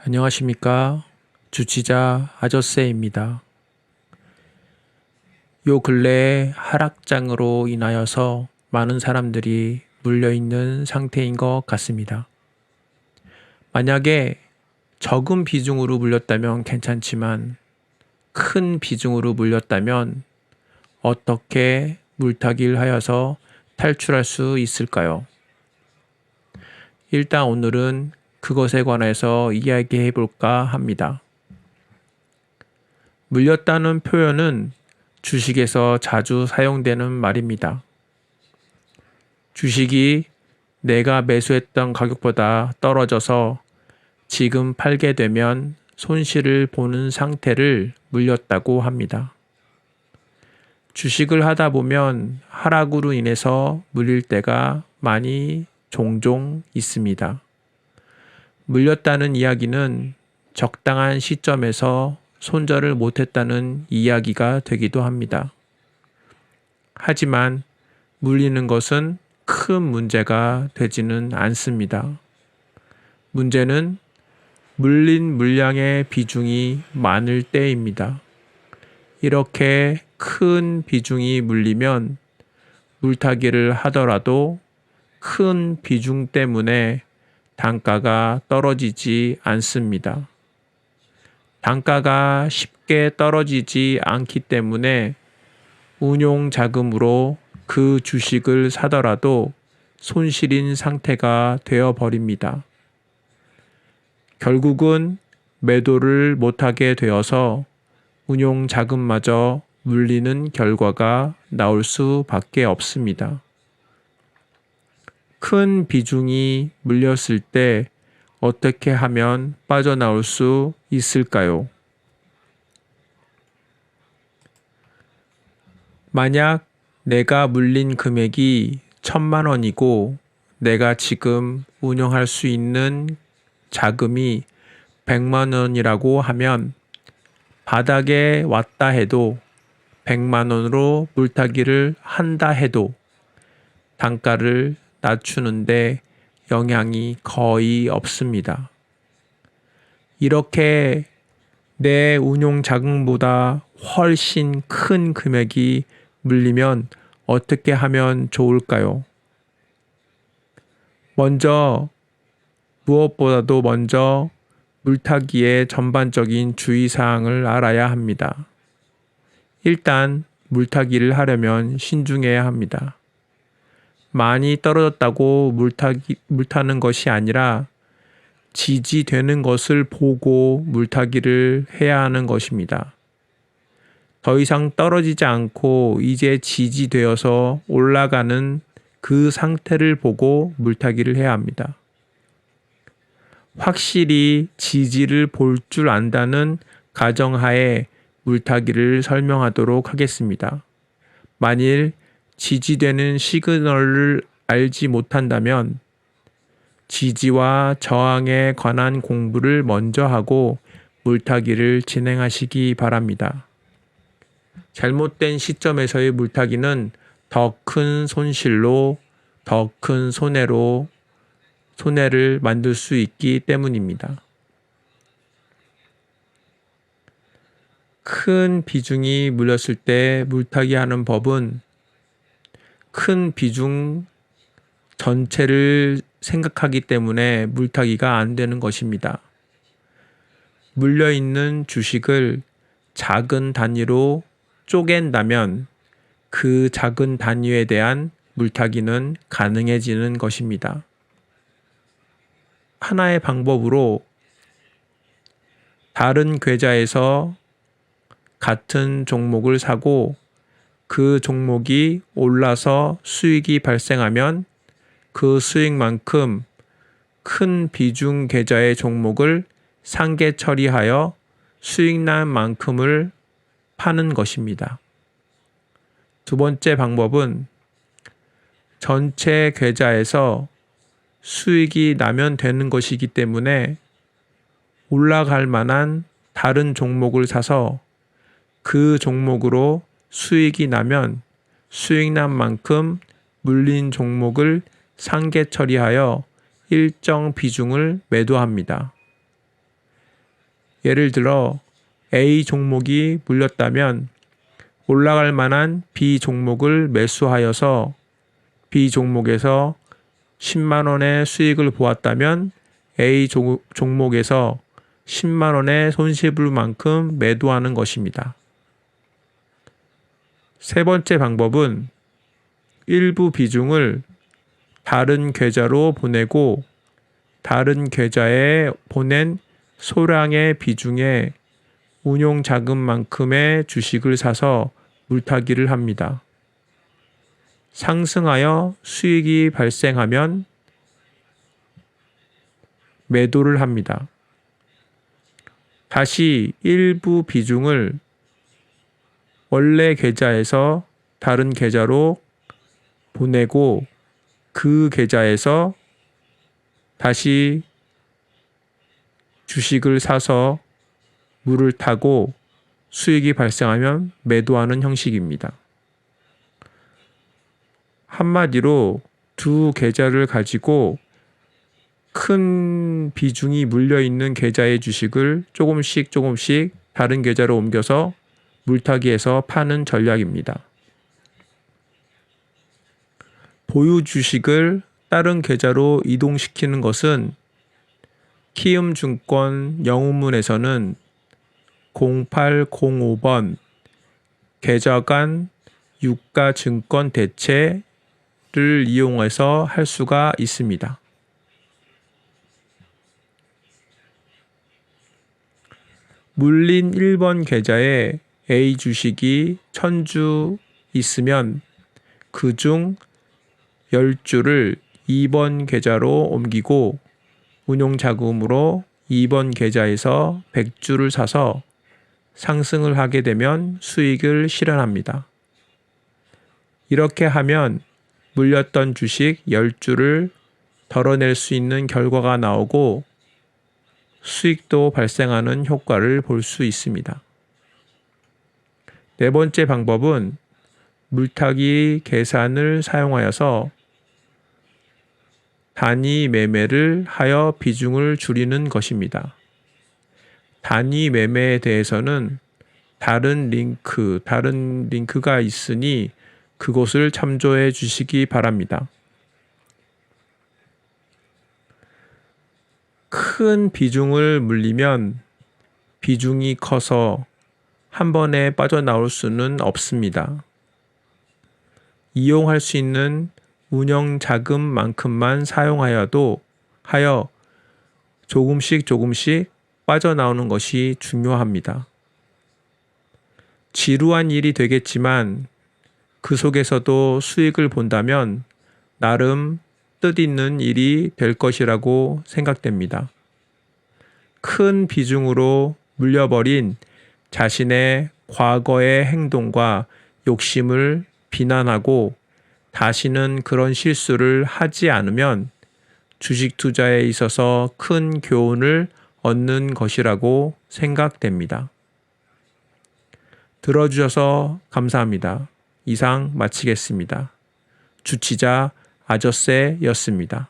안녕하십니까. 주치자 아저씨입니다. 요 근래에 하락장으로 인하여서 많은 사람들이 물려있는 상태인 것 같습니다. 만약에 적은 비중으로 물렸다면 괜찮지만 큰 비중으로 물렸다면 어떻게 물타기를 하여서 탈출할 수 있을까요? 일단 오늘은 그것에 관해서 이야기해 볼까 합니다. 물렸다는 표현은 주식에서 자주 사용되는 말입니다. 주식이 내가 매수했던 가격보다 떨어져서 지금 팔게 되면 손실을 보는 상태를 물렸다고 합니다. 주식을 하다 보면 하락으로 인해서 물릴 때가 종종 있습니다. 물렸다는 이야기는 적당한 시점에서 손절을 못했다는 이야기가 되기도 합니다. 하지만 물리는 것은 큰 문제가 되지는 않습니다. 문제는 물린 물량의 비중이 많을 때입니다. 이렇게 큰 비중이 물리면 물타기를 하더라도 큰 비중 때문에 단가가 떨어지지 않습니다. 단가가 쉽게 떨어지지 않기 때문에 운용 자금으로 그 주식을 사더라도 손실인 상태가 되어버립니다. 결국은 매도를 못하게 되어서 운용 자금마저 물리는 결과가 나올 수밖에 없습니다. 큰 비중이 물렸을 때 어떻게 하면 빠져나올 수 있을까요? 만약 내가 물린 금액이 1,000만 원이고 내가 지금 운영할 수 있는 자금이 100만 원이라고 하면 바닥에 왔다 해도 100만 원으로 물타기를 한다 해도 단가를 낮추는데 영향이 거의 없습니다. 이렇게 내 운용 자금보다 훨씬 큰 금액이 물리면 어떻게 하면 좋을까요? 무엇보다도 먼저 물타기의 전반적인 주의사항을 알아야 합니다. 일단 물타기를 하려면 신중해야 합니다. 많이 떨어졌다고 물타는 것이 아니라 지지되는 것을 보고 물타기를 해야 하는 것입니다. 더 이상 떨어지지 않고 이제 지지되어서 올라가는 그 상태를 보고 물타기를 해야 합니다. 확실히 지지를 볼 줄 안다는 가정하에 물타기를 설명하도록 하겠습니다. 만일 지지되는 시그널을 알지 못한다면 지지와 저항에 관한 공부를 먼저 하고 물타기를 진행하시기 바랍니다. 잘못된 시점에서의 물타기는 더 큰 손실로 더 큰 손해를 만들 수 있기 때문입니다. 큰 비중이 물렸을 때 물타기 하는 법은 큰 비중 전체를 생각하기 때문에 물타기가 안 되는 것입니다. 물려있는 주식을 작은 단위로 쪼갠다면 그 작은 단위에 대한 물타기는 가능해지는 것입니다. 하나의 방법으로 다른 계좌에서 같은 종목을 사고 그 종목이 올라서 수익이 발생하면 그 수익만큼 큰 비중 계좌의 종목을 상계 처리하여 수익난 만큼을 파는 것입니다. 두 번째 방법은 전체 계좌에서 수익이 나면 되는 것이기 때문에 올라갈 만한 다른 종목을 사서 그 종목으로 수익이 나면 수익난 만큼 물린 종목을 상계 처리하여 일정 비중을 매도합니다. 예를 들어 A 종목이 물렸다면 올라갈 만한 B 종목을 매수하여서 B 종목에서 10만 원의 수익을 보았다면 A 종목에서 10만 원의 손실을 만큼 매도하는 것입니다. 세 번째 방법은 일부 비중을 다른 계좌로 보내고 다른 계좌에 보낸 소량의 비중에 운용 자금만큼의 주식을 사서 물타기를 합니다. 상승하여 수익이 발생하면 매도를 합니다. 다시 일부 비중을 원래 계좌에서 다른 계좌로 보내고 그 계좌에서 다시 주식을 사서 물을 타고 수익이 발생하면 매도하는 형식입니다. 한마디로 두 계좌를 가지고 큰 비중이 물려있는 계좌의 주식을 조금씩 다른 계좌로 옮겨서 물타기해서 파는 전략입니다. 보유 주식을 다른 계좌로 이동시키는 것은 키움증권 영웅문에서는 0805번 계좌간 유가증권 대체를 이용해서 할 수가 있습니다. 물린 1번 계좌에 A 주식이 1000주 있으면 그중 10주를 2번 계좌로 옮기고 운용자금으로 2번 계좌에서 100주를 사서 상승을 하게 되면 수익을 실현합니다. 이렇게 하면 물렸던 주식 10주를 덜어낼 수 있는 결과가 나오고 수익도 발생하는 효과를 볼 수 있습니다. 네 번째 방법은 물타기 계산을 사용하여서 단위 매매를 하여 비중을 줄이는 것입니다. 단위 매매에 대해서는 다른 링크가 있으니 그곳을 참조해 주시기 바랍니다. 큰 비중을 물리면 비중이 커서 한 번에 빠져나올 수는 없습니다. 이용할 수 있는 운영 자금만큼만 하여 조금씩 빠져나오는 것이 중요합니다. 지루한 일이 되겠지만 그 속에서도 수익을 본다면 나름 뜻있는 일이 될 것이라고 생각됩니다. 큰 비중으로 물려버린 자신의 과거의 행동과 욕심을 비난하고 다시는 그런 실수를 하지 않으면 주식 투자에 있어서 큰 교훈을 얻는 것이라고 생각됩니다. 들어주셔서 감사합니다. 이상 마치겠습니다. 주치자 아저씨였습니다.